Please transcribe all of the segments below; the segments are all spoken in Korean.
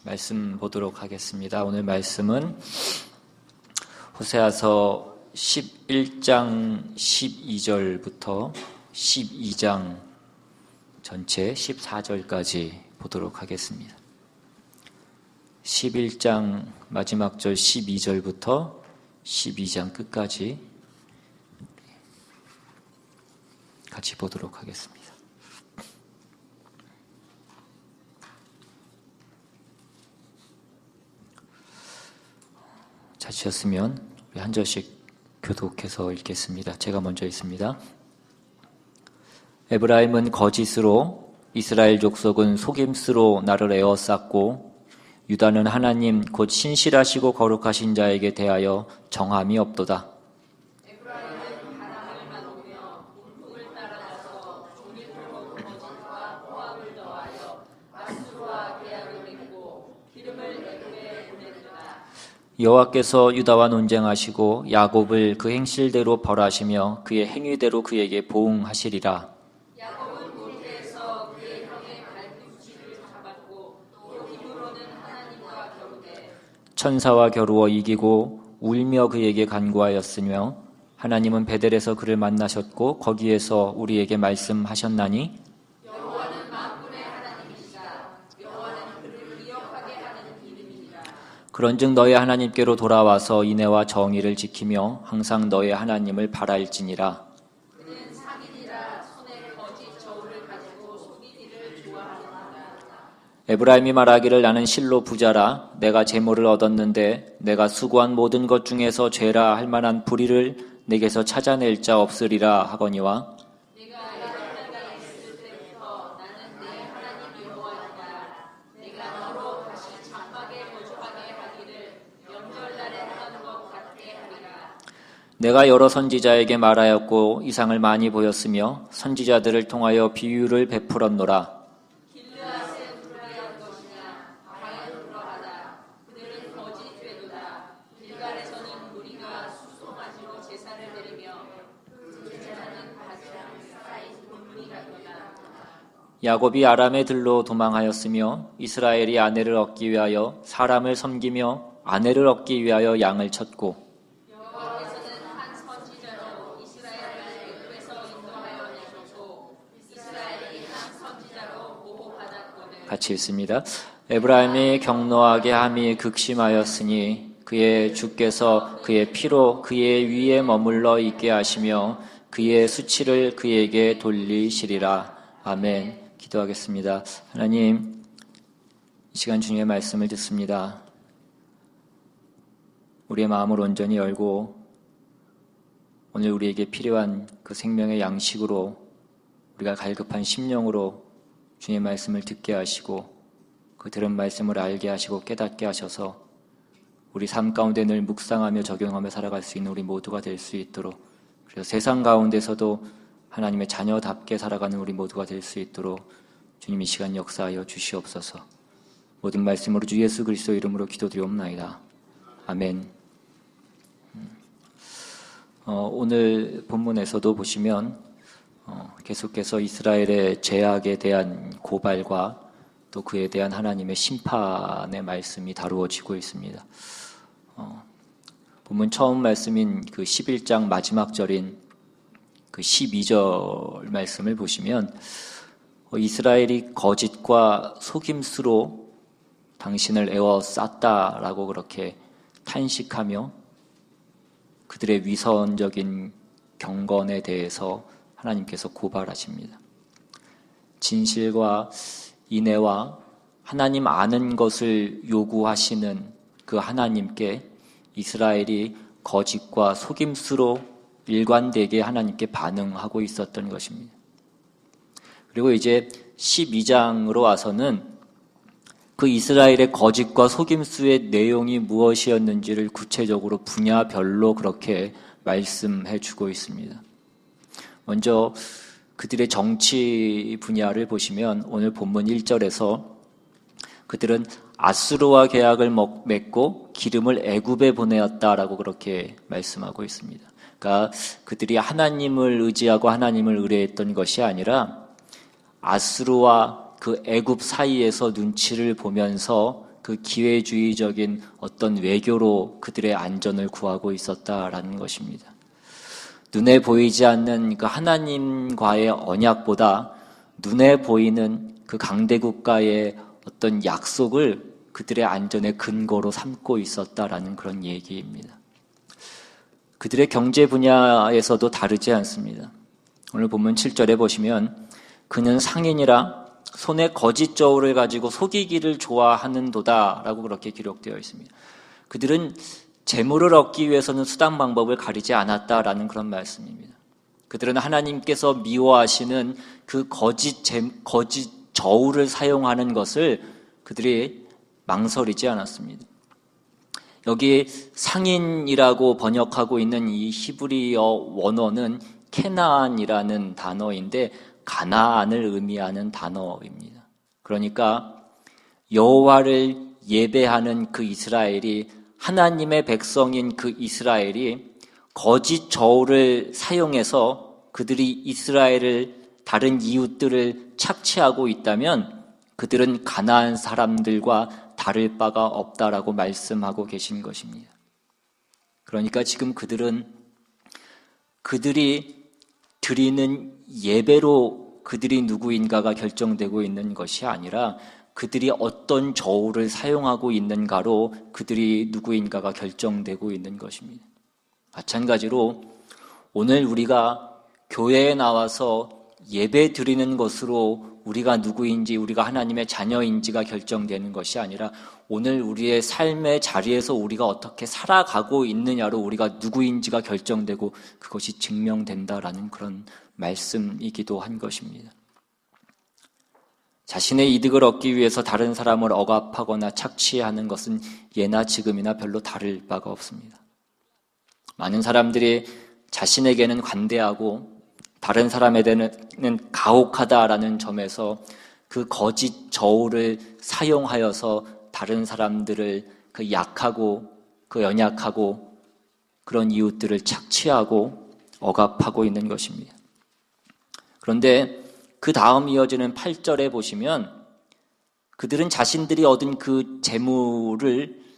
말씀 보도록 하겠습니다. 오늘 말씀은 호세아서 11장 12절부터 12장 전체 14절까지 보도록 하겠습니다. 11장 마지막 절 12절부터 12장 끝까지 같이 보도록 하겠습니다. 찾으셨으면 우리 한 절씩 교독해서 읽겠습니다. 제가 먼저 읽습니다. 에브라임은 거짓으로, 이스라엘 족속은 속임수로 나를 에워쌌고, 유다는 하나님 곧 신실하시고 거룩하신 자에게 대하여 정함이 없도다. 에브라임은 바람을 만오며 문풍을 따라가서 종일토록 거짓과 포함을 더하여 아수르와 계약을 맺고 기름을 애굽에 보냈도다. 여호와께서 유다와 논쟁하시고 야곱을 그 행실대로 벌하시며 그의 행위대로 그에게 보응하시리라. 야곱은 모태에서 그의 형의 발꿈치를 잡았고 또 힘으로는 하나님과 겨루되 천사와 겨루어 이기고 울며 그에게 간구하였으며 하나님은 베델에서 그를 만나셨고 거기에서 우리에게 말씀하셨나니 여호와는 만군의 하나님이시다. 여호와는 그를 기억하게 하는 이름이니라. 그런즉 너의 하나님께로 돌아와서 인애와 정의를 지키며 항상 너의 하나님을 바랄지니라. 그는 상인이라 손에 거짓 저울을 가지고 속이기를 좋아하는도다. 에브라임이 말하기를 나는 실로 부자라 내가 재물을 얻었는데 내가 수고한 모든 것 중에서 죄라 할 만한 불의를 내게서 찾아낼 자 없으리라 하거니와 내가 애굽에 있을 때부터 나는 내 하나님 여호와이다. 내가 너로 다시 장막에 거주하게 하기를 명절날에 하던 것 같게 하리라. 내가 여러 선지자에게 말하였고 이상을 많이 보였으며 선지자들을 통하여 비유를 베풀었노라. 길르앗은 그러한 것이냐 과연 그러하다. 그들은 거짓 되도다. 길갈에서는 무리가 수송아지로 제사를 드리며 그 제사는 가장 쌓인 돌무리 같도다. 야곱이 아람의 들로 도망하였으며 이스라엘이 아내를 얻기 위하여 사람을 섬기며 아내를 얻기 위하여 양을 쳤고 여호와께서는 한 선지자로 이스라엘을 애굽에서 인도하여 내셨고 이스라엘이 한 선지자로 보호받았거늘. 같이 읽습니다. 에브라임이 경노하게 함이 극심하였으니 그의 주께서 그의 피로 그의 위에 머물러 있게 하시며 그의 수치를 그에게 돌리시리라. 아멘. 기도하겠습니다. 하나님, 이 시간 주님의 말씀을 듣습니다. 우리의 마음을 온전히 열고 오늘 우리에게 필요한 그 생명의 양식으로 우리가 갈급한 심령으로 주님의 말씀을 듣게 하시고 그 들은 말씀을 알게 하시고 깨닫게 하셔서 우리 삶 가운데 늘 묵상하며 적용하며 살아갈 수 있는 우리 모두가 될 수 있도록, 그래서 세상 가운데서도 하나님의 자녀답게 살아가는 우리 모두가 될 수 있도록 주님 이 시간 역사하여 주시옵소서. 모든 말씀으로 주 예수 그리스도 이름으로 기도드리옵나이다. 아멘. 오늘 본문에서도 보시면 계속해서 이스라엘의 죄악에 대한 고발과 또 그에 대한 하나님의 심판의 말씀이 다루어지고 있습니다. 본문 처음 말씀인 그 11장 마지막 절인 그 12절 말씀을 보시면 이스라엘이 거짓과 속임수로 당신을 에워쌌다라고 그렇게 탄식하며 그들의 위선적인 경건에 대해서 하나님께서 고발하십니다. 진실과 인애와 하나님 아는 것을 요구하시는 그 하나님께 이스라엘이 거짓과 속임수로 일관되게 하나님께 반응하고 있었던 것입니다. 그리고 이제 12장으로 와서는 그 이스라엘의 거짓과 속임수의 내용이 무엇이었는지를 구체적으로 분야별로 그렇게 말씀해 주고 있습니다. 먼저 그들의 정치 분야를 보시면 오늘 본문 1절에서 그들은 아수르와 계약을 맺고 기름을 애굽에 보내었다라고 그렇게 말씀하고 있습니다. 그러니까 그들이 하나님을 의지하고 하나님을 의뢰했던 것이 아니라 아수르와 그 애굽 사이에서 눈치를 보면서 그 기회주의적인 어떤 외교로 그들의 안전을 구하고 있었다라는 것입니다. 눈에 보이지 않는 그 하나님과의 언약보다 눈에 보이는 그 강대국가의 어떤 약속을 그들의 안전의 근거로 삼고 있었다라는 그런 얘기입니다. 그들의 경제 분야에서도 다르지 않습니다. 오늘 본문 7절에 보시면 그는 상인이라 손에 거짓 저울을 가지고 속이기를 좋아하는도다 라고 그렇게 기록되어 있습니다. 그들은 재물을 얻기 위해서는 수단 방법을 가리지 않았다라는 그런 말씀입니다. 그들은 하나님께서 미워하시는 그 거짓 저울을 사용하는 것을 그들이 망설이지 않았습니다. 여기 상인이라고 번역하고 있는 이 히브리어 원어는 케나안이라는 단어인데 가나안을 의미하는 단어입니다. 그러니까 여호와를 예배하는 그 이스라엘이, 하나님의 백성인 그 이스라엘이 거짓 저울을 사용해서 그들이 이스라엘을, 다른 이웃들을 착취하고 있다면 그들은 가나안 사람들과 다를 바가 없다라고 말씀하고 계신 것입니다. 그러니까 지금 그들이 드리는 예배로 그들이 누구인가가 결정되고 있는 것이 아니라 그들이 어떤 저울을 사용하고 있는가로 그들이 누구인가가 결정되고 있는 것입니다. 마찬가지로 오늘 우리가 교회에 나와서 예배 드리는 것으로 우리가 누구인지, 우리가 하나님의 자녀인지가 결정되는 것이 아니라 오늘 우리의 삶의 자리에서 우리가 어떻게 살아가고 있느냐로 우리가 누구인지가 결정되고 그것이 증명된다라는 그런 말씀이기도 한 것입니다. 자신의 이득을 얻기 위해서 다른 사람을 억압하거나 착취하는 것은 예나 지금이나 별로 다를 바가 없습니다. 많은 사람들이 자신에게는 관대하고 다른 사람에게는 가혹하다라는 점에서 그 거짓 저울을 사용하여서 다른 사람들을 그 약하고 그 연약하고 그런 이웃들을 착취하고 억압하고 있는 것입니다. 그런데 그 다음 이어지는 8절에 보시면 그들은 자신들이 얻은 그 재물을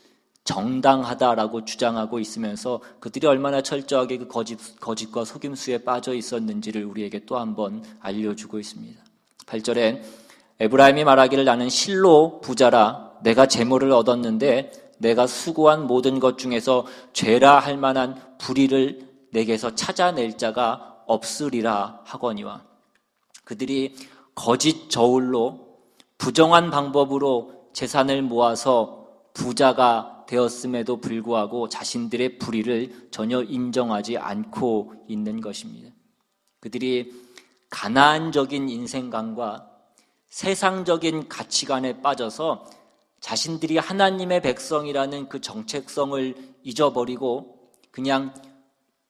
정당하다라고 주장하고 있으면서 그들이 얼마나 철저하게 그 거짓과 속임수에 빠져 있었는지를 우리에게 또 한 번 알려주고 있습니다. 8절에 에브라임이 말하기를 나는 실로 부자라 내가 재물을 얻었는데 내가 수고한 모든 것 중에서 죄라 할 만한 불의를 내게서 찾아낼 자가 없으리라 하거니와. 그들이 거짓 저울로 부정한 방법으로 재산을 모아서 부자가 되었음에도 불구하고 자신들의 불의를 전혀 인정하지 않고 있는 것입니다. 그들이 가나안적인 인생관과 세상적인 가치관에 빠져서 자신들이 하나님의 백성이라는 그 정체성을 잊어버리고 그냥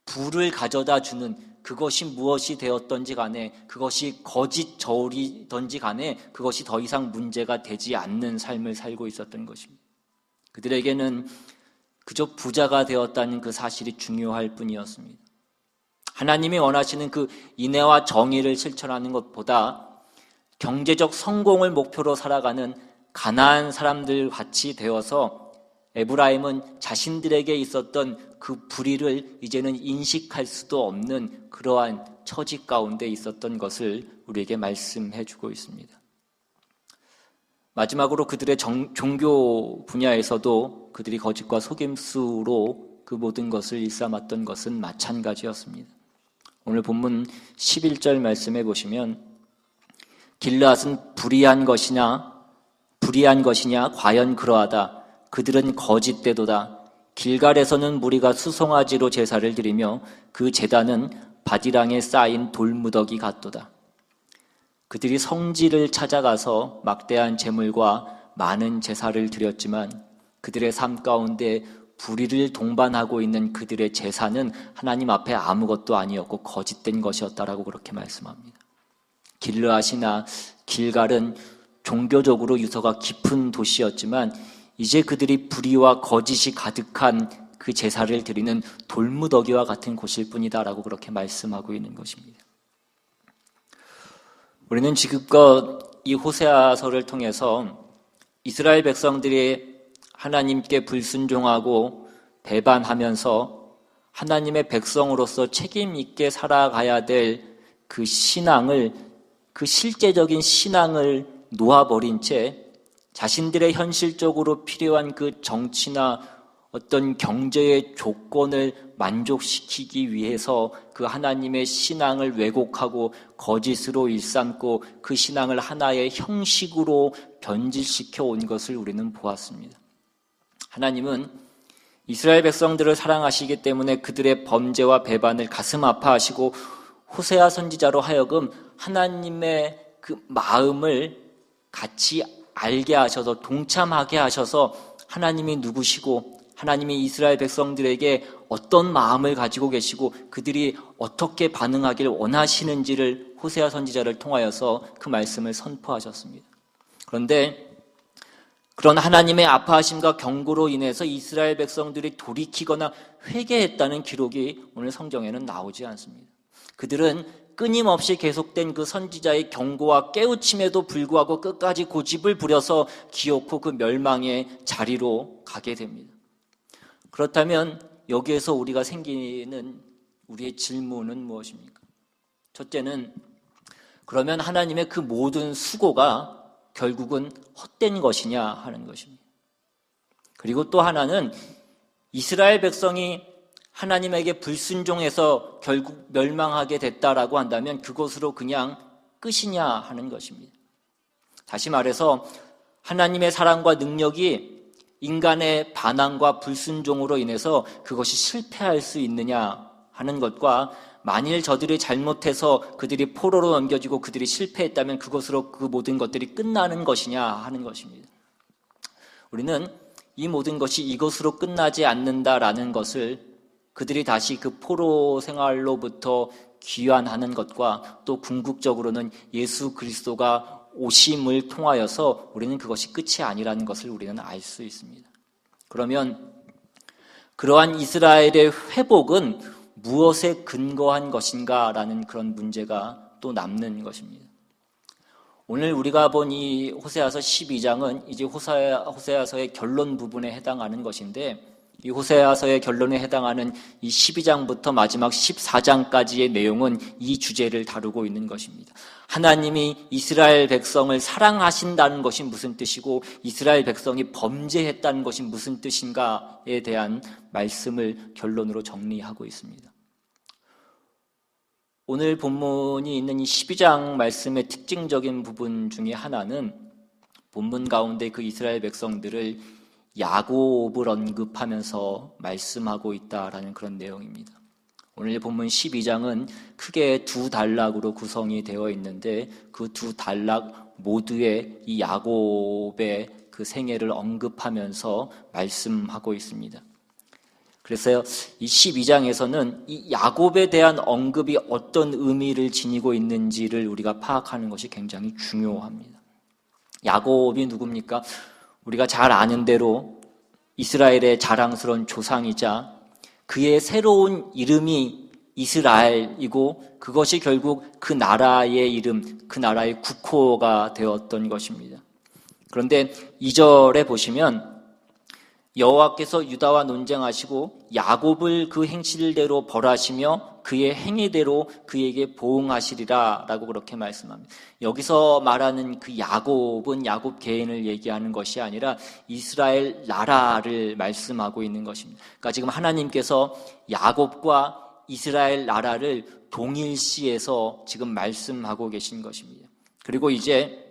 부를 가져다 주는, 그것이 무엇이 되었던지 간에, 그것이 거짓 저울이든지 간에 그것이 더 이상 문제가 되지 않는 삶을 살고 있었던 것입니다. 그들에게는 그저 부자가 되었다는 그 사실이 중요할 뿐이었습니다. 하나님이 원하시는 그 인애와 정의를 실천하는 것보다 경제적 성공을 목표로 살아가는 가나안 사람들 같이 되어서 에브라임은 자신들에게 있었던 그 불의를 이제는 인식할 수도 없는 그러한 처지 가운데 있었던 것을 우리에게 말씀해 주고 있습니다. 마지막으로 그들의 종교 분야에서도 그들이 거짓과 속임수로 그 모든 것을 일삼았던 것은 마찬가지였습니다. 오늘 본문 11절 말씀해 보시면 길르앗은 불의한 것이냐 과연 그러하다. 그들은 거짓되도다. 길갈에서는 무리가 수송아지로 제사를 드리며 그 제단은 바디랑에 쌓인 돌무더기 같도다. 그들이 성지를 찾아가서 막대한 제물과 많은 제사를 드렸지만 그들의 삶 가운데 불의를 동반하고 있는 그들의 제사는 하나님 앞에 아무것도 아니었고 거짓된 것이었다라고 그렇게 말씀합니다. 길르앗이나 길갈은 종교적으로 유서가 깊은 도시였지만 이제 그들이 불의와 거짓이 가득한 그 제사를 드리는 돌무더기와 같은 곳일 뿐이다라고 그렇게 말씀하고 있는 것입니다. 우리는 지금껏 이 호세아서를 통해서 이스라엘 백성들이 하나님께 불순종하고 배반하면서 하나님의 백성으로서 책임 있게 살아가야 될 그 신앙을, 그 실제적인 신앙을 놓아버린 채 자신들의 현실적으로 필요한 그 정치나 어떤 경제의 조건을 만족시키기 위해서 그 하나님의 신앙을 왜곡하고 거짓으로 일삼고 그 신앙을 하나의 형식으로 변질시켜 온 것을 우리는 보았습니다. 하나님은 이스라엘 백성들을 사랑하시기 때문에 그들의 범죄와 배반을 가슴 아파하시고 호세아 선지자로 하여금 하나님의 그 마음을 같이 알게 하셔서 동참하게 하셔서 하나님이 누구시고 하나님이 이스라엘 백성들에게 어떤 마음을 가지고 계시고 그들이 어떻게 반응하길 원하시는지를 호세아 선지자를 통하여서 그 말씀을 선포하셨습니다. 그런데 그런 하나님의 아파하심과 경고로 인해서 이스라엘 백성들이 돌이키거나 회개했다는 기록이 오늘 성경에는 나오지 않습니다. 그들은 끊임없이 계속된 그 선지자의 경고와 깨우침에도 불구하고 끝까지 고집을 부려서 기어코 그 멸망의 자리로 가게 됩니다. 그렇다면 여기에서 우리가 생기는 우리의 질문은 무엇입니까? 첫째는 그러면 하나님의 그 모든 수고가 결국은 헛된 것이냐 하는 것입니다. 그리고 또 하나는 이스라엘 백성이 하나님에게 불순종해서 결국 멸망하게 됐다라고 한다면 그것으로 그냥 끝이냐 하는 것입니다. 다시 말해서 하나님의 사랑과 능력이 인간의 반항과 불순종으로 인해서 그것이 실패할 수 있느냐 하는 것과 만일 저들이 잘못해서 그들이 포로로 넘겨지고 그들이 실패했다면 그것으로 그 모든 것들이 끝나는 것이냐 하는 것입니다. 우리는 이 모든 것이 이것으로 끝나지 않는다라는 것을 그들이 다시 그 포로 생활로부터 귀환하는 것과 또 궁극적으로는 예수 그리스도가 오심을 통하여서 우리는 그것이 끝이 아니라는 것을 우리는 알 수 있습니다. 그러면 그러한 이스라엘의 회복은 무엇에 근거한 것인가라는 그런 문제가 또 남는 것입니다. 오늘 우리가 본 이 호세아서 12장은 이제 호세아서의 결론 부분에 해당하는 것인데 이 호세아서의 결론에 해당하는 이 12장부터 마지막 14장까지의 내용은 이 주제를 다루고 있는 것입니다. 하나님이 이스라엘 백성을 사랑하신다는 것이 무슨 뜻이고 이스라엘 백성이 범죄했다는 것이 무슨 뜻인가에 대한 말씀을 결론으로 정리하고 있습니다. 오늘 본문이 있는 이 12장 말씀의 특징적인 부분 중에 하나는 본문 가운데 그 이스라엘 백성들을 야곱을 언급하면서 말씀하고 있다라는 그런 내용입니다. 오늘 본문 12장은 크게 두 단락으로 구성이 되어 있는데 그 두 단락 모두에 이 야곱의 그 생애를 언급하면서 말씀하고 있습니다. 그래서 이 12장에서는 이 야곱에 대한 언급이 어떤 의미를 지니고 있는지를 우리가 파악하는 것이 굉장히 중요합니다. 야곱이 누굽니까? 우리가 잘 아는 대로 이스라엘의 자랑스러운 조상이자 그의 새로운 이름이 이스라엘이고 그것이 결국 그 나라의 이름, 그 나라의 국호가 되었던 것입니다. 그런데 2절에 보시면 여호와께서 유다와 논쟁하시고 야곱을 그 행실대로 벌하시며 그의 행위대로 그에게 보응하시리라 라고 그렇게 말씀합니다. 여기서 말하는 그 야곱은 야곱 개인을 얘기하는 것이 아니라 이스라엘 나라를 말씀하고 있는 것입니다. 그러니까 지금 하나님께서 야곱과 이스라엘 나라를 동일시해서 지금 말씀하고 계신 것입니다. 그리고 이제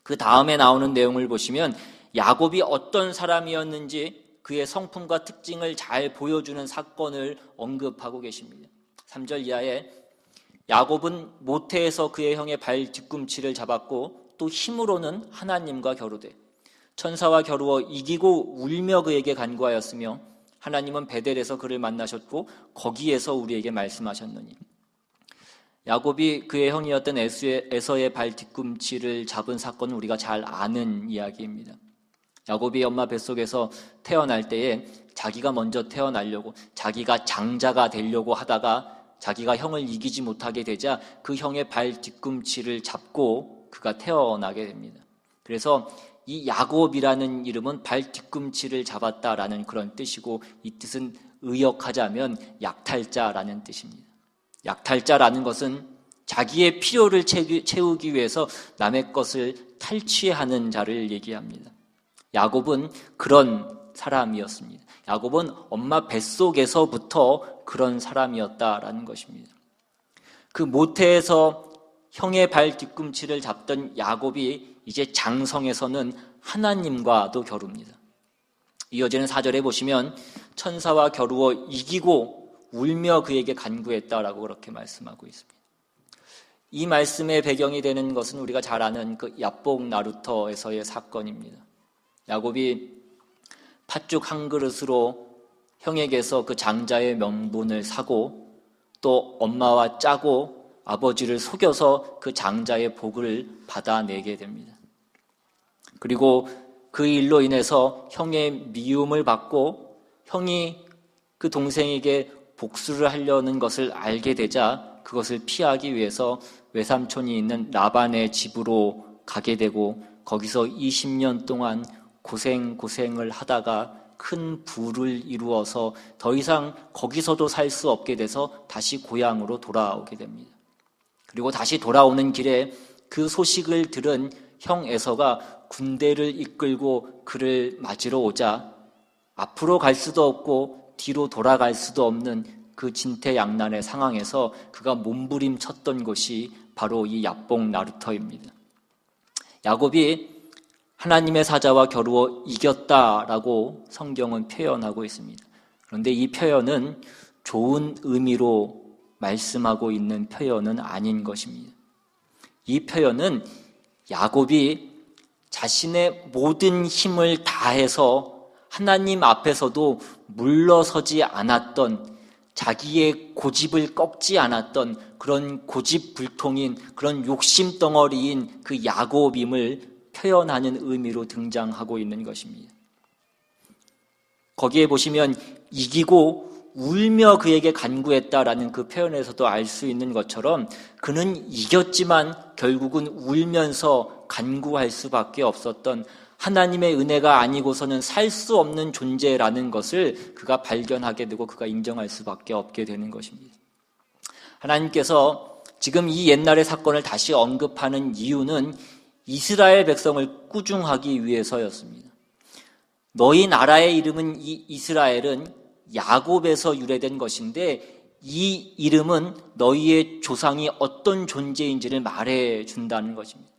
그 다음에 나오는 내용을 보시면 야곱이 어떤 사람이었는지 그의 성품과 특징을 잘 보여주는 사건을 언급하고 계십니다. 3절 이하에 야곱은 모태에서 그의 형의 발 뒤꿈치를 잡았고 또 힘으로는 하나님과 겨루되 천사와 겨루어 이기고 울며 그에게 간구하였으며 하나님은 베델에서 그를 만나셨고 거기에서 우리에게 말씀하셨느니 야곱이 그의 형이었던 에서의 발 뒤꿈치를 잡은 사건은 우리가 잘 아는 이야기입니다. 야곱이 엄마 뱃속에서 태어날 때에 자기가 먼저 태어나려고 자기가 장자가 되려고 하다가 자기가 형을 이기지 못하게 되자 그 형의 발 뒤꿈치를 잡고 그가 태어나게 됩니다. 그래서 이 야곱이라는 이름은 발 뒤꿈치를 잡았다라는 그런 뜻이고, 이 뜻은 의역하자면 약탈자라는 뜻입니다. 약탈자라는 것은 자기의 필요를 채우기 위해서 남의 것을 탈취하는 자를 얘기합니다. 야곱은 그런 사람이었습니다. 야곱은 엄마 뱃속에서부터 그런 사람이었다라는 것입니다. 그 모태에서 형의 발 뒤꿈치를 잡던 야곱이 이제 장성에서는 하나님과도 겨룹니다. 이어지는 4절에 보시면 천사와 겨루어 이기고 울며 그에게 간구했다라고 그렇게 말씀하고 있습니다. 이 말씀의 배경이 되는 것은 우리가 잘 아는 그 야복 나루터에서의 사건입니다. 야곱이 팥죽 한 그릇으로 형에게서 그 장자의 명분을 사고 또 엄마와 짜고 아버지를 속여서 그 장자의 복을 받아내게 됩니다. 그리고 그 일로 인해서 형의 미움을 받고 형이 그 동생에게 복수를 하려는 것을 알게 되자 그것을 피하기 위해서 외삼촌이 있는 라반의 집으로 가게 되고 거기서 20년 동안 고생을 하다가 큰 부를 이루어서 더 이상 거기서도 살 수 없게 돼서 다시 고향으로 돌아오게 됩니다. 그리고 다시 돌아오는 길에 그 소식을 들은 형 에서가 군대를 이끌고 그를 맞으러 오자 앞으로 갈 수도 없고 뒤로 돌아갈 수도 없는 그 진퇴양난의 상황에서 그가 몸부림쳤던 곳이 바로 이 야복 나루터입니다. 야곱이 하나님의 사자와 겨루어 이겼다라고 성경은 표현하고 있습니다. 그런데 이 표현은 좋은 의미로 말씀하고 있는 표현은 아닌 것입니다. 이 표현은 야곱이 자신의 모든 힘을 다해서 하나님 앞에서도 물러서지 않았던, 자기의 고집을 꺾지 않았던 그런 고집불통인 그런 욕심덩어리인 그 야곱임을 표현하는 의미로 등장하고 있는 것입니다. 거기에 보시면 이기고 울며 그에게 간구했다라는 그 표현에서도 알 수 있는 것처럼 그는 이겼지만 결국은 울면서 간구할 수밖에 없었던 하나님의 은혜가 아니고서는 살 수 없는 존재라는 것을 그가 발견하게 되고 그가 인정할 수밖에 없게 되는 것입니다. 하나님께서 지금 이 옛날의 사건을 다시 언급하는 이유는 이스라엘 백성을 꾸중하기 위해서였습니다. 너희 나라의 이름은 이 이스라엘은 야곱에서 유래된 것인데 이 이름은 너희의 조상이 어떤 존재인지를 말해준다는 것입니다.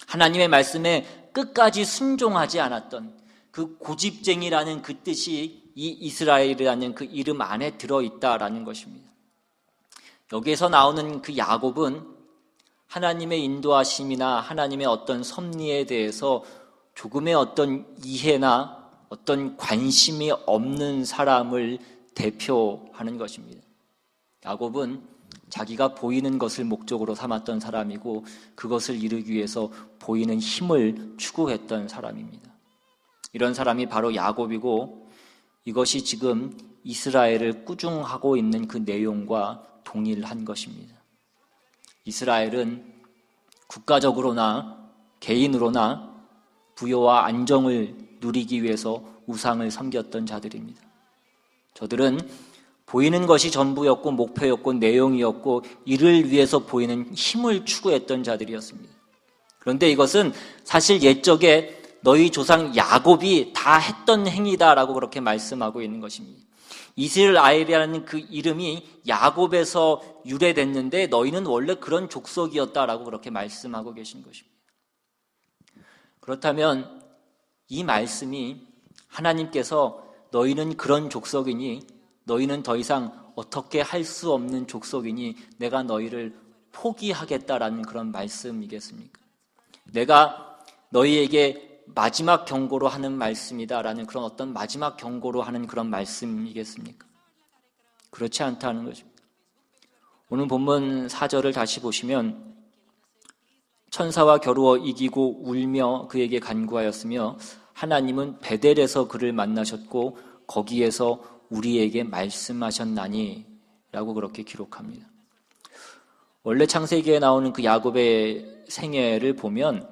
하나님의 말씀에 끝까지 순종하지 않았던 그 고집쟁이라는 그 뜻이 이 이스라엘이라는 그 이름 안에 들어있다라는 것입니다. 여기에서 나오는 그 야곱은 하나님의 인도하심이나 하나님의 어떤 섭리에 대해서 조금의 어떤 이해나 어떤 관심이 없는 사람을 대표하는 것입니다. 야곱은 자기가 보이는 것을 목적으로 삼았던 사람이고 그것을 이루기 위해서 보이는 힘을 추구했던 사람입니다. 이런 사람이 바로 야곱이고 이것이 지금 이스라엘을 꾸중하고 있는 그 내용과 동일한 것입니다. 이스라엘은 국가적으로나 개인으로나 부여와 안정을 누리기 위해서 우상을 섬겼던 자들입니다. 저들은 보이는 것이 전부였고 목표였고 내용이었고 이를 위해서 보이는 힘을 추구했던 자들이었습니다. 그런데 이것은 사실 옛적에 너희 조상 야곱이 다 했던 행위다라고 그렇게 말씀하고 있는 것입니다. 이스라엘이라는 그 이름이 야곱에서 유래됐는데 너희는 원래 그런 족속이었다라고 그렇게 말씀하고 계신 것입니다. 그렇다면 이 말씀이 하나님께서 너희는 그런 족속이니 너희는 더 이상 어떻게 할 수 없는 족속이니 내가 너희를 포기하겠다라는 그런 말씀이겠습니까? 내가 너희에게 마지막 경고로 하는 말씀이다라는 그런 어떤 마지막 경고로 하는 그런 말씀이겠습니까? 그렇지 않다는 것입니다. 오늘 본문 4절을 다시 보시면 천사와 겨루어 이기고 울며 그에게 간구하였으며 하나님은 베델에서 그를 만나셨고 거기에서 우리에게 말씀하셨나니 라고 그렇게 기록합니다. 원래 창세기에 나오는 그 야곱의 생애를 보면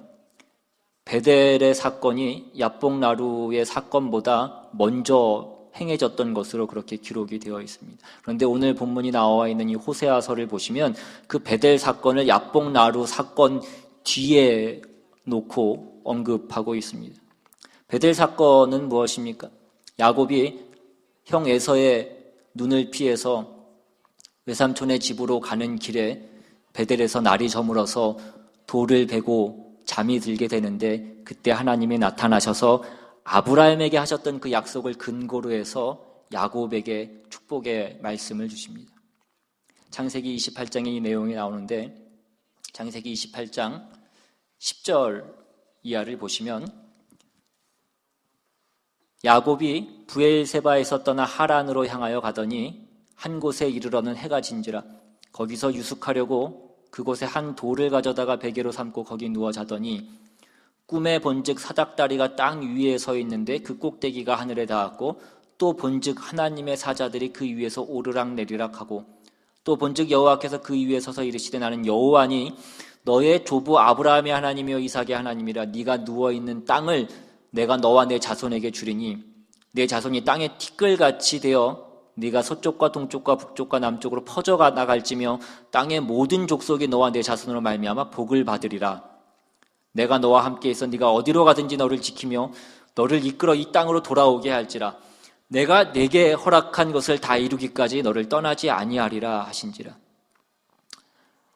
베델의 사건이 야복나루의 사건보다 먼저 행해졌던 것으로 그렇게 기록이 되어 있습니다. 그런데 오늘 본문이 나와 있는 이 호세아서를 보시면 그 베델 사건을 야복나루 사건 뒤에 놓고 언급하고 있습니다. 베델 사건은 무엇입니까? 야곱이 형 에서의 눈을 피해서 외삼촌의 집으로 가는 길에 베델에서 날이 저물어서 돌을 베고 잠이 들게 되는데, 그때 하나님이 나타나셔서 아브라함에게 하셨던 그 약속을 근거로 해서 야곱에게 축복의 말씀을 주십니다. 창세기 28장에 이 내용이 나오는데, 창세기 28장 10절 이하를 보시면, 야곱이 브엘세바에서 떠나 하란으로 향하여 가더니 한 곳에 이르러는 해가 진지라. 거기서 유숙하려고 그곳에 한 돌을 가져다가 베개로 삼고 거기 누워 자더니 꿈에 본즉 사닥다리가 땅 위에 서 있는데 그 꼭대기가 하늘에 닿았고, 또 본즉 하나님의 사자들이 그 위에서 오르락 내리락 하고, 또 본즉 여호와께서 그 위에 서서 이르시되 나는 여호와니 너의 조부 아브라함의 하나님이요 이삭의 하나님이라. 네가 누워있는 땅을 내가 너와 내 자손에게 주리니 내 자손이 땅의 티끌같이 되어 네가 서쪽과 동쪽과 북쪽과 남쪽으로 퍼져가 나갈지며 땅의 모든 족속이 너와 내 자손으로 말미암아 복을 받으리라. 내가 너와 함께 있어 네가 어디로 가든지 너를 지키며 너를 이끌어 이 땅으로 돌아오게 할지라. 내가 네게 허락한 것을 다 이루기까지 너를 떠나지 아니하리라 하신지라.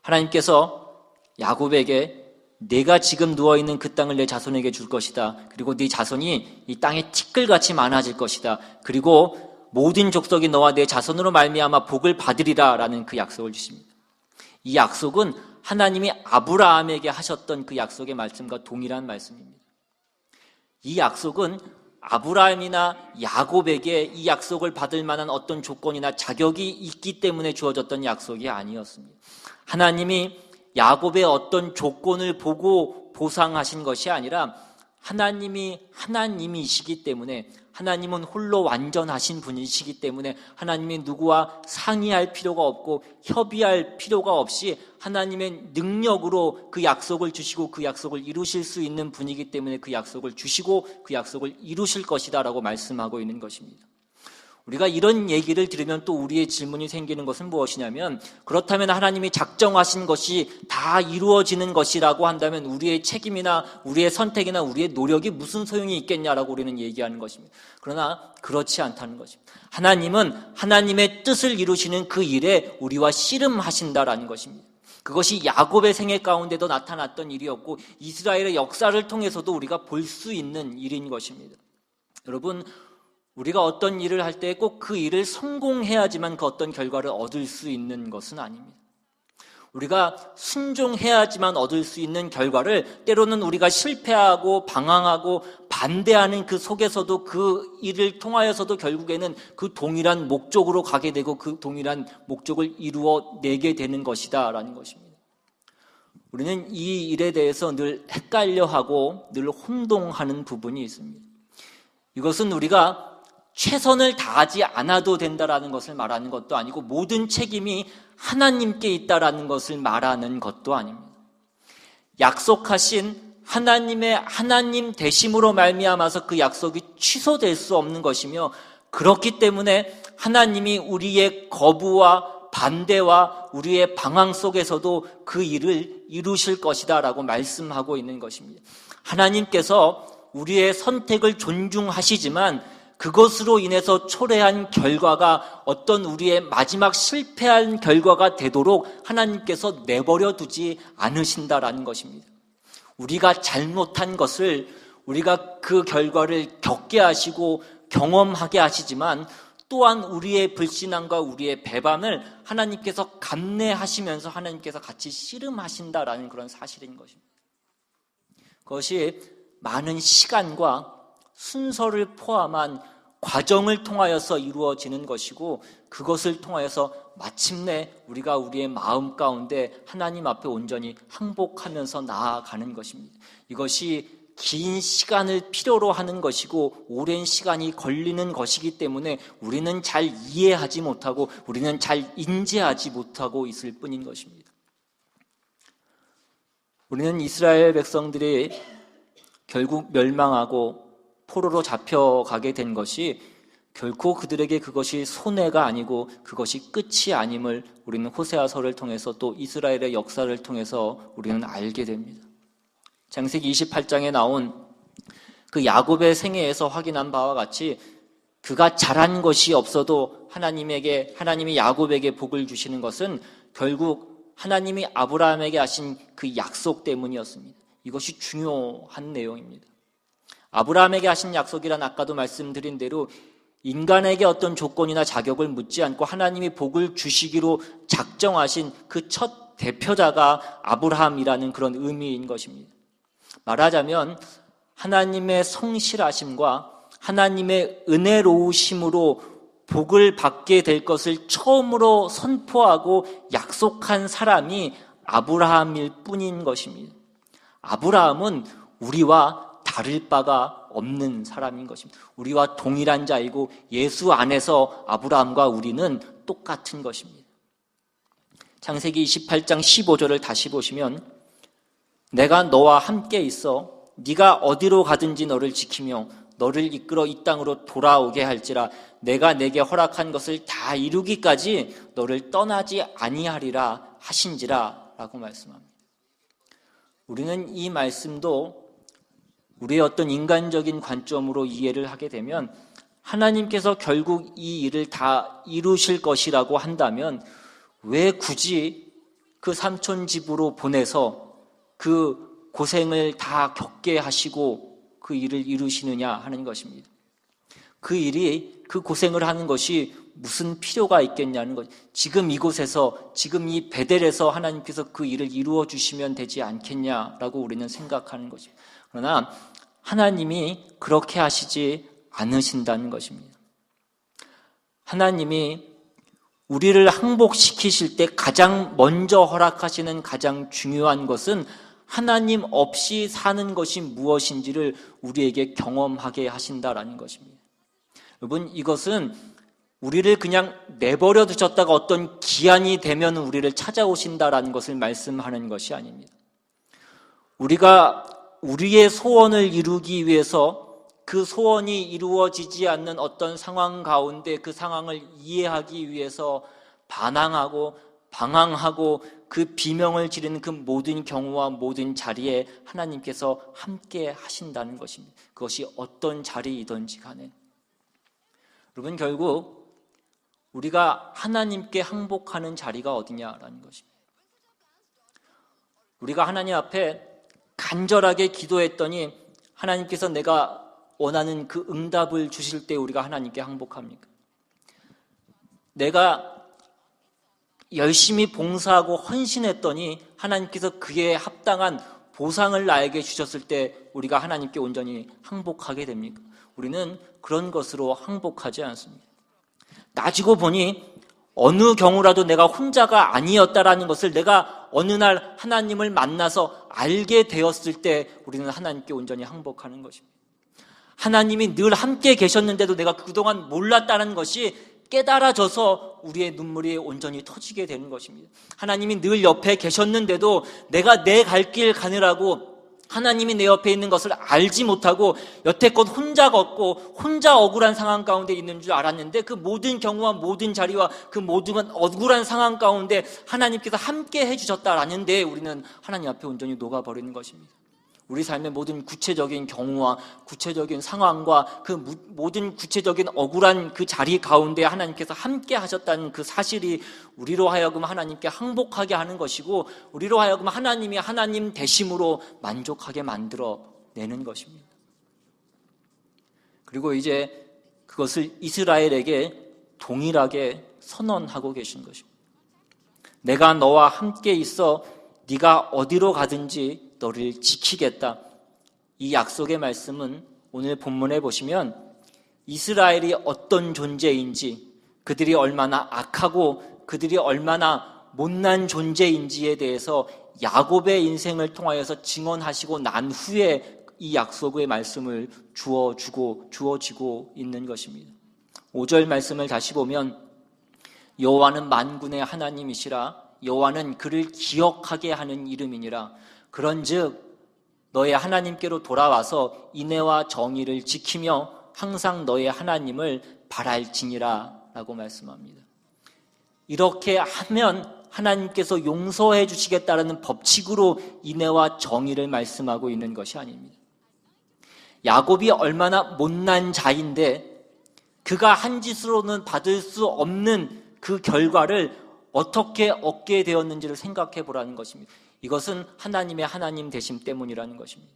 하나님께서 야곱에게 내가 지금 누워있는 그 땅을 내 자손에게 줄 것이다. 그리고 네 자손이 이 땅에 티끌같이 많아질 것이다. 그리고 모든 족속이 너와 내 자손으로 말미암아 복을 받으리라 라는 그 약속을 주십니다. 이 약속은 하나님이 아브라함에게 하셨던 그 약속의 말씀과 동일한 말씀입니다. 이 약속은 아브라함이나 야곱에게 이 약속을 받을 만한 어떤 조건이나 자격이 있기 때문에 주어졌던 약속이 아니었습니다. 하나님이 야곱의 어떤 조건을 보고 보상하신 것이 아니라 하나님이 하나님이시기 때문에, 하나님은 홀로 완전하신 분이시기 때문에 하나님이 누구와 상의할 필요가 없고 협의할 필요가 없이 하나님의 능력으로 그 약속을 주시고 그 약속을 이루실 수 있는 분이기 때문에 그 약속을 주시고 그 약속을 이루실 것이다 라고 말씀하고 있는 것입니다. 우리가 이런 얘기를 들으면 또 우리의 질문이 생기는 것은 무엇이냐면, 그렇다면 하나님이 작정하신 것이 다 이루어지는 것이라고 한다면 우리의 책임이나 우리의 선택이나 우리의 노력이 무슨 소용이 있겠냐라고 우리는 얘기하는 것입니다. 그러나 그렇지 않다는 것입니다. 하나님은 하나님의 뜻을 이루시는 그 일에 우리와 씨름하신다라는 것입니다. 그것이 야곱의 생애 가운데도 나타났던 일이었고 이스라엘의 역사를 통해서도 우리가 볼 수 있는 일인 것입니다. 여러분, 우리가 어떤 일을 할 때 꼭 그 일을 성공해야지만 그 어떤 결과를 얻을 수 있는 것은 아닙니다. 우리가 순종해야지만 얻을 수 있는 결과를 때로는 우리가 실패하고 방황하고 반대하는 그 속에서도 그 일을 통하여서도 결국에는 그 동일한 목적으로 가게 되고 그 동일한 목적을 이루어내게 되는 것이다 라는 것입니다. 우리는 이 일에 대해서 늘 헷갈려하고 늘 혼동하는 부분이 있습니다. 이것은 우리가 최선을 다하지 않아도 된다라는 것을 말하는 것도 아니고 모든 책임이 하나님께 있다라는 것을 말하는 것도 아닙니다. 약속하신 하나님의 하나님 되심으로 말미암아서 그 약속이 취소될 수 없는 것이며, 그렇기 때문에 하나님이 우리의 거부와 반대와 우리의 방황 속에서도 그 일을 이루실 것이다 라고 말씀하고 있는 것입니다. 하나님께서 우리의 선택을 존중하시지만 그것으로 인해서 초래한 결과가 어떤 우리의 마지막 실패한 결과가 되도록 하나님께서 내버려 두지 않으신다라는 것입니다. 우리가 잘못한 것을 우리가 그 결과를 겪게 하시고 경험하게 하시지만 또한 우리의 불신앙과 우리의 배반을 하나님께서 감내하시면서 하나님께서 같이 씨름하신다라는 그런 사실인 것입니다. 그것이 많은 시간과 순서를 포함한 과정을 통하여서 이루어지는 것이고, 그것을 통하여서 마침내 우리가 우리의 마음 가운데 하나님 앞에 온전히 항복하면서 나아가는 것입니다. 이것이 긴 시간을 필요로 하는 것이고 오랜 시간이 걸리는 것이기 때문에 우리는 잘 이해하지 못하고 우리는 잘 인지하지 못하고 있을 뿐인 것입니다. 우리는 이스라엘 백성들이 결국 멸망하고 포로로 잡혀가게 된 것이 결코 그들에게 그것이 손해가 아니고 그것이 끝이 아님을 우리는 호세아서를 통해서 또 이스라엘의 역사를 통해서 우리는 알게 됩니다. 창세기 28장에 나온 그 야곱의 생애에서 확인한 바와 같이 그가 잘한 것이 없어도 하나님이 야곱에게 복을 주시는 것은 결국 하나님이 아브라함에게 하신 그 약속 때문이었습니다. 이것이 중요한 내용입니다. 아브라함에게 하신 약속이란 아까도 말씀드린 대로 인간에게 어떤 조건이나 자격을 묻지 않고 하나님이 복을 주시기로 작정하신 그 첫 대표자가 아브라함이라는 그런 의미인 것입니다. 말하자면 하나님의 성실하심과 하나님의 은혜로우심으로 복을 받게 될 것을 처음으로 선포하고 약속한 사람이 아브라함일 뿐인 것입니다. 아브라함은 우리와 다를 바가 없는 사람인 것입니다. 우리와 동일한 자이고 예수 안에서 아브라함과 우리는 똑같은 것입니다. 창세기 28장 15절을 다시 보시면 내가 너와 함께 있어 네가 어디로 가든지 너를 지키며 너를 이끌어 이 땅으로 돌아오게 할지라 내가 내게 허락한 것을 다 이루기까지 너를 떠나지 아니하리라 하신지라 라고 말씀합니다. 우리는 이 말씀도 우리의 어떤 인간적인 관점으로 이해를 하게 되면 하나님께서 결국 이 일을 다 이루실 것이라고 한다면 왜 굳이 그 삼촌 집으로 보내서 그 고생을 다 겪게 하시고 그 일을 이루시느냐 하는 것입니다. 그 고생을 하는 것이 무슨 필요가 있겠냐는 것. 지금 이곳에서, 지금 이 베델에서 하나님께서 그 일을 이루어 주시면 되지 않겠냐라고 우리는 생각하는 것입니다. 그러나 하나님이 그렇게 하시지 않으신다는 것입니다. 하나님이 우리를 항복시키실 때 가장 먼저 허락하시는 가장 중요한 것은 하나님 없이 사는 것이 무엇인지를 우리에게 경험하게 하신다라는 것입니다. 여러분, 이것은 우리를 그냥 내버려 두셨다가 어떤 기한이 되면 우리를 찾아오신다라는 것을 말씀하는 것이 아닙니다. 우리가 우리의 소원을 이루기 위해서 그 소원이 이루어지지 않는 어떤 상황 가운데 그 상황을 이해하기 위해서 반항하고 방황하고 그 비명을 지르는 그 모든 경우와 모든 자리에 하나님께서 함께 하신다는 것입니다. 그것이 어떤 자리이든지 간에. 여러분, 결국 우리가 하나님께 항복하는 자리가 어디냐라는 것입니다. 우리가 하나님 앞에 간절하게 기도했더니 하나님께서 내가 원하는 그 응답을 주실 때 우리가 하나님께 항복합니까? 내가 열심히 봉사하고 헌신했더니 하나님께서 그에 합당한 보상을 나에게 주셨을 때 우리가 하나님께 온전히 항복하게 됩니까? 우리는 그런 것으로 항복하지 않습니다. 따지고 보니 어느 경우라도 내가 혼자가 아니었다라는 것을 내가 어느 날 하나님을 만나서 알게 되었을 때 우리는 하나님께 온전히 항복하는 것입니다. 하나님이 늘 함께 계셨는데도 내가 그동안 몰랐다는 것이 깨달아져서 우리의 눈물이 온전히 터지게 되는 것입니다. 하나님이 늘 옆에 계셨는데도 내가 내 갈 길 가느라고 하나님이 내 옆에 있는 것을 알지 못하고 여태껏 혼자 걷고 혼자 억울한 상황 가운데 있는 줄 알았는데 그 모든 경우와 모든 자리와 그 모든 억울한 상황 가운데 하나님께서 함께 해주셨다라는 데 우리는 하나님 앞에 온전히 녹아버리는 것입니다. 우리 삶의 모든 구체적인 경우와 구체적인 상황과 그 모든 구체적인 억울한 그 자리 가운데 하나님께서 함께 하셨다는 그 사실이 우리로 하여금 하나님께 항복하게 하는 것이고 우리로 하여금 하나님이 하나님 되심으로 만족하게 만들어내는 것입니다. 그리고 이제 그것을 이스라엘에게 동일하게 선언하고 계신 것입니다. 내가 너와 함께 있어 네가 어디로 가든지 너를 지키겠다. 이 약속의 말씀은 오늘 본문에 보시면 이스라엘이 어떤 존재인지, 그들이 얼마나 악하고 그들이 얼마나 못난 존재인지에 대해서 야곱의 인생을 통하여서 증언하시고 난 후에 이 약속의 말씀을 주어지고 있는 것입니다. 5절 말씀을 다시 보면 여호와는 만군의 하나님이시라. 여호와는 그를 기억하게 하는 이름이니라. 그런즉 너의 하나님께로 돌아와서 인애와 정의를 지키며 항상 너의 하나님을 바랄지니라 라고 말씀합니다. 이렇게 하면 하나님께서 용서해 주시겠다라는 법칙으로 인애와 정의를 말씀하고 있는 것이 아닙니다. 야곱이 얼마나 못난 자인데 그가 한 짓으로는 받을 수 없는 그 결과를 어떻게 얻게 되었는지를 생각해 보라는 것입니다. 이것은 하나님의 하나님 되심 때문이라는 것입니다.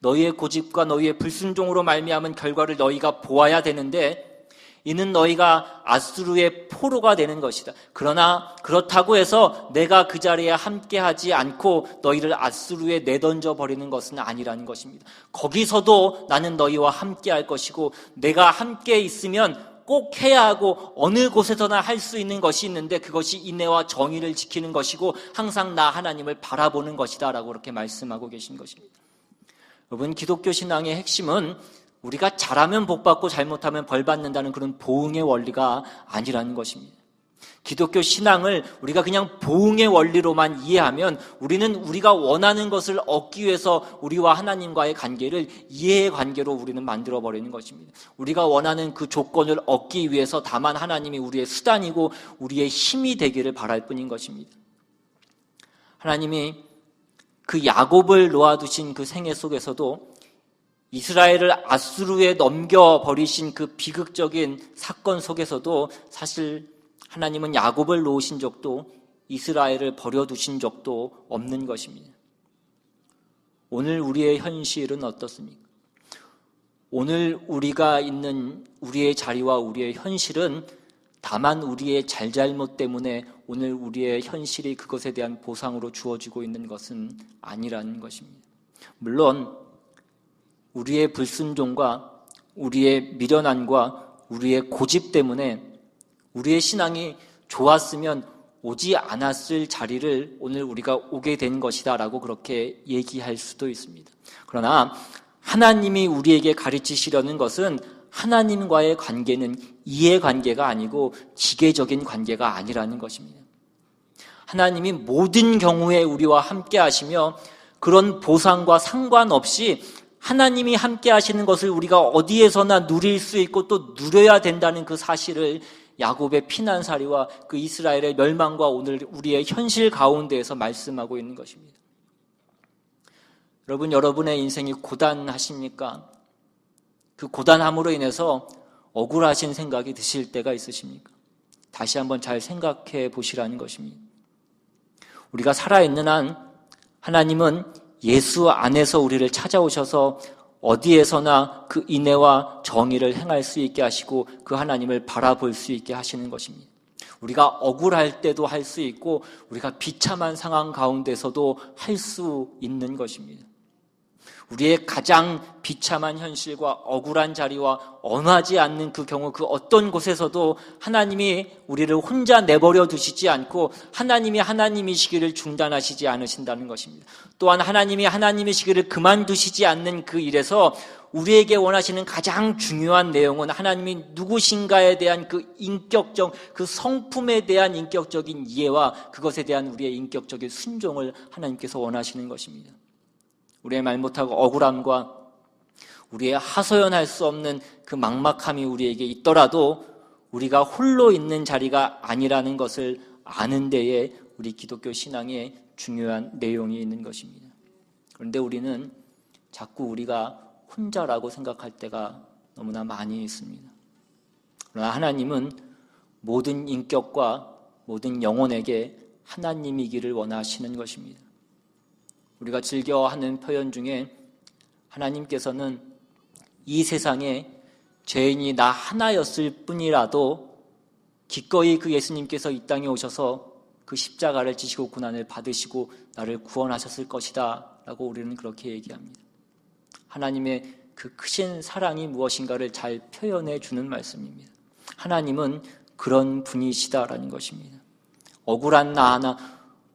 너희의 고집과 너희의 불순종으로 말미암은 결과를 너희가 보아야 되는데 이는 너희가 아수르의 포로가 되는 것이다. 그러나 그렇다고 해서 내가 그 자리에 함께하지 않고 너희를 아수르에 내던져 버리는 것은 아니라는 것입니다. 거기서도 나는 너희와 함께할 것이고 내가 함께 있으면 꼭 해야 하고 어느 곳에서나 할 수 있는 것이 있는데 그것이 인애와 정의를 지키는 것이고 항상 나 하나님을 바라보는 것이다 라고 그렇게 말씀하고 계신 것입니다. 여러분, 기독교 신앙의 핵심은 우리가 잘하면 복받고 잘못하면 벌받는다는 그런 보응의 원리가 아니라는 것입니다. 기독교 신앙을 우리가 그냥 보응의 원리로만 이해하면 우리는 우리가 원하는 것을 얻기 위해서 우리와 하나님과의 관계를 이해의 관계로 우리는 만들어버리는 것입니다. 우리가 원하는 그 조건을 얻기 위해서 다만 하나님이 우리의 수단이고 우리의 힘이 되기를 바랄 뿐인 것입니다. 하나님이 그 야곱을 놓아두신 그 생애 속에서도 이스라엘을 아수르에 넘겨버리신 그 비극적인 사건 속에서도 사실 하나님은 야곱을 놓으신 적도 이스라엘을 버려두신 적도 없는 것입니다. 오늘 우리의 현실은 어떻습니까? 오늘 우리가 있는 우리의 자리와 우리의 현실은 다만 우리의 잘잘못 때문에 오늘 우리의 현실이 그것에 대한 보상으로 주어지고 있는 것은 아니라는 것입니다. 물론 우리의 불순종과 우리의 미련함과 우리의 고집 때문에 우리의 신앙이 좋았으면 오지 않았을 자리를 오늘 우리가 오게 된 것이다 라고 그렇게 얘기할 수도 있습니다. 그러나 하나님이 우리에게 가르치시려는 것은 하나님과의 관계는 이해관계가 아니고 기계적인 관계가 아니라는 것입니다. 하나님이 모든 경우에 우리와 함께 하시며 그런 보상과 상관없이 하나님이 함께 하시는 것을 우리가 어디에서나 누릴 수 있고 또 누려야 된다는 그 사실을 야곱의 피난사리와 그 이스라엘의 멸망과 오늘 우리의 현실 가운데에서 말씀하고 있는 것입니다. 여러분, 여러분의 인생이 고단하십니까? 그 고단함으로 인해서 억울하신 생각이 드실 때가 있으십니까? 다시 한번 잘 생각해 보시라는 것입니다. 우리가 살아있는 한 하나님은 예수 안에서 우리를 찾아오셔서 어디에서나 그 인애와 정의를 행할 수 있게 하시고 그 하나님을 바라볼 수 있게 하시는 것입니다. 우리가 억울할 때도 할 수 있고 우리가 비참한 상황 가운데서도 할 수 있는 것입니다. 우리의 가장 비참한 현실과 억울한 자리와 언하지 않는 그 경우 그 어떤 곳에서도 하나님이 우리를 혼자 내버려 두시지 않고 하나님이 하나님이시기를 중단하시지 않으신다는 것입니다. 또한 하나님이 하나님이시기를 그만두시지 않는 그 일에서 우리에게 원하시는 가장 중요한 내용은 하나님이 누구신가에 대한 그 인격적, 그 성품에 대한 인격적인 이해와 그것에 대한 우리의 인격적인 순종을 하나님께서 원하시는 것입니다. 우리의 말 못하고 억울함과 우리의 하소연할 수 없는 그 막막함이 우리에게 있더라도 우리가 홀로 있는 자리가 아니라는 것을 아는 데에 우리 기독교 신앙에 중요한 내용이 있는 것입니다. 그런데 우리는 자꾸 우리가 혼자라고 생각할 때가 너무나 많이 있습니다. 그러나 하나님은 모든 인격과 모든 영혼에게 하나님이기를 원하시는 것입니다. 우리가 즐겨하는 표현 중에 하나님께서는 이 세상에 죄인이 나 하나였을 뿐이라도 기꺼이 그 예수님께서 이 땅에 오셔서 그 십자가를 지시고 고난을 받으시고 나를 구원하셨을 것이다 라고 우리는 그렇게 얘기합니다. 하나님의 그 크신 사랑이 무엇인가를 잘 표현해 주는 말씀입니다. 하나님은 그런 분이시다라는 것입니다. 억울한 나 하나,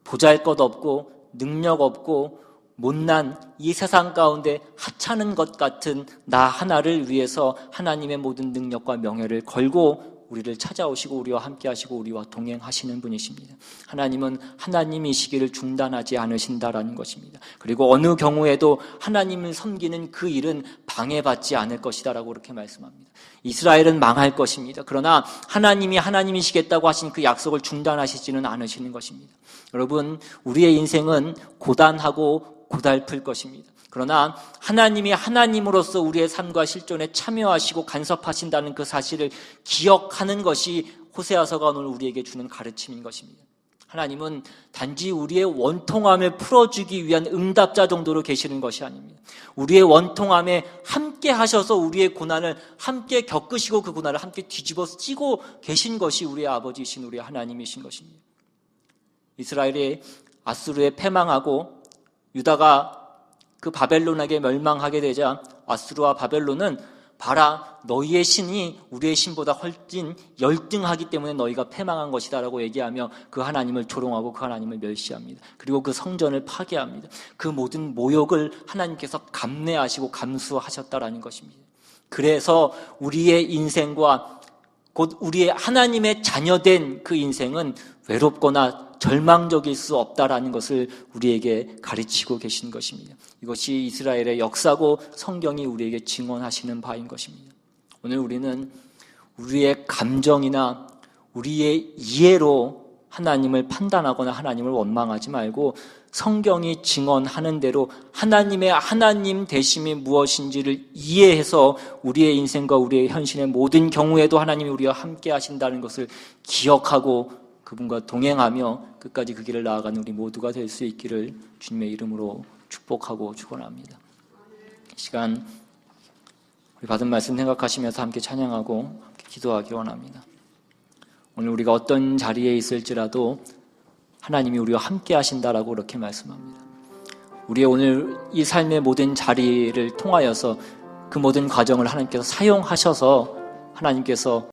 보잘것없고 능력 없고 못난 이 세상 가운데 하찮은 것 같은 나 하나를 위해서 하나님의 모든 능력과 명예를 걸고 우리를 찾아오시고 우리와 함께 하시고 우리와 동행하시는 분이십니다. 하나님은 하나님이시기를 중단하지 않으신다라는 것입니다. 그리고 어느 경우에도 하나님을 섬기는 그 일은 방해받지 않을 것이다라고 그렇게 말씀합니다. 이스라엘은 망할 것입니다. 그러나 하나님이 하나님이시겠다고 하신 그 약속을 중단하시지는 않으시는 것입니다. 여러분, 우리의 인생은 고단하고 고달플 것입니다. 그러나 하나님이 하나님으로서 우리의 삶과 실존에 참여하시고 간섭하신다는 그 사실을 기억하는 것이 호세아서가 오늘 우리에게 주는 가르침인 것입니다. 하나님은 단지 우리의 원통함을 풀어주기 위한 응답자 정도로 계시는 것이 아닙니다. 우리의 원통함에 함께 하셔서 우리의 고난을 함께 겪으시고 그 고난을 함께 뒤집어 쓰고 계신 것이 우리의 아버지이신 우리의 하나님이신 것입니다. 이스라엘이 아수르에 패망하고 유다가 그 바벨론에게 멸망하게 되자 아수르와 바벨론은 봐라, 너희의 신이 우리의 신보다 훨씬 열등하기 때문에 너희가 패망한 것이다 라고 얘기하며 그 하나님을 조롱하고 그 하나님을 멸시합니다. 그리고 그 성전을 파괴합니다. 그 모든 모욕을 하나님께서 감내하시고 감수하셨다라는 것입니다. 그래서 우리의 인생과 곧 우리의 하나님의 자녀된 그 인생은 외롭거나 절망적일 수 없다라는 것을 우리에게 가르치고 계신 것입니다. 이것이 이스라엘의 역사고 성경이 우리에게 증언하시는 바인 것입니다. 오늘 우리는 우리의 감정이나 우리의 이해로 하나님을 판단하거나 하나님을 원망하지 말고 성경이 증언하는 대로 하나님의 하나님 되심이 무엇인지를 이해해서 우리의 인생과 우리의 현실의 모든 경우에도 하나님이 우리와 함께 하신다는 것을 기억하고 그분과 동행하며 끝까지 그 길을 나아가는 우리 모두가 될 수 있기를 주님의 이름으로 축복하고 축원합니다. 이 시간 우리 받은 말씀 생각하시면서 함께 찬양하고 함께 기도하기 원합니다. 오늘 우리가 어떤 자리에 있을지라도 하나님이 우리와 함께 하신다라고 그렇게 말씀합니다. 우리의 오늘 이 삶의 모든 자리를 통하여서 그 모든 과정을 하나님께서 사용하셔서 하나님께서